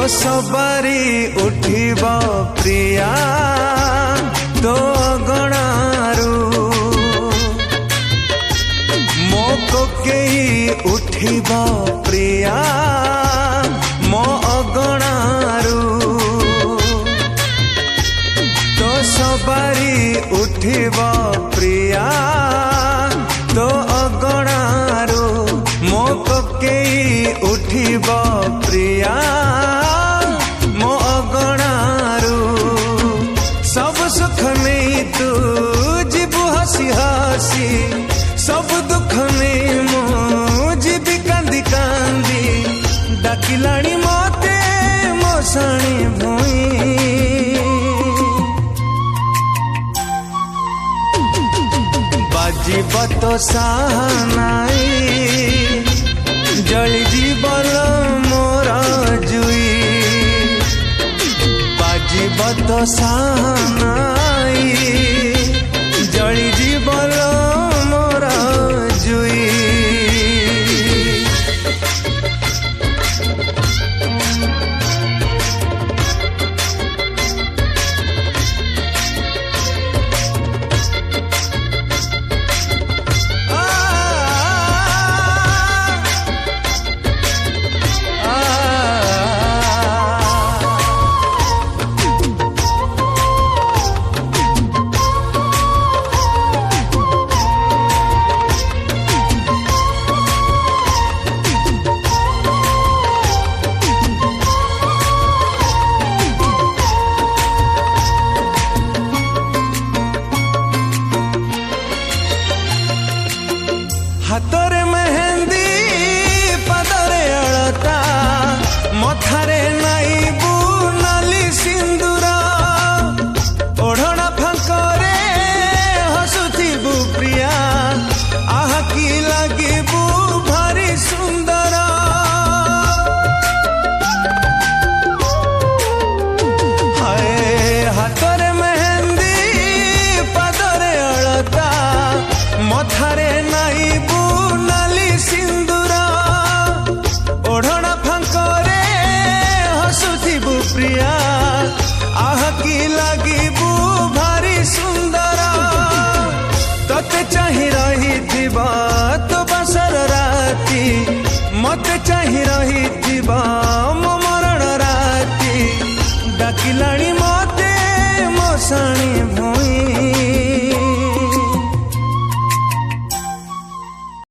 सबरी उठिब प्रिया तो अगणारू मो कोकेई उठिब प्रिया मो अगणारू तो सबरी उठिब प्रिया तो अगणारू मो कोकेई उठिब प्रिया मो अगणारू सब सुख नहीं तू जीवु हसी हसी सब दुख नहीं मो जीवी कांदी कांदी डाकिलाणी मते मो साणी भुई बाजीब तो सानाई जली जीवन मोर जुई बाजीब तो सानाई जली जीवन मोर जुई हाथरे मेहंदी पदरे अलता मथारे नाइबू नाली सिंदूर ओढ़ना फांकरे हसुथिबू प्रिया आहा की लागिबू भारी सुंदर हाय हाथरे मेहंदी पदरे अलता मथारे नाइबू ओढ़ना फांकरे हसुथिबू प्रिया आह की लागिबू भारी सुंदर तते चाहि रही तो बसर राती मते चाहि रही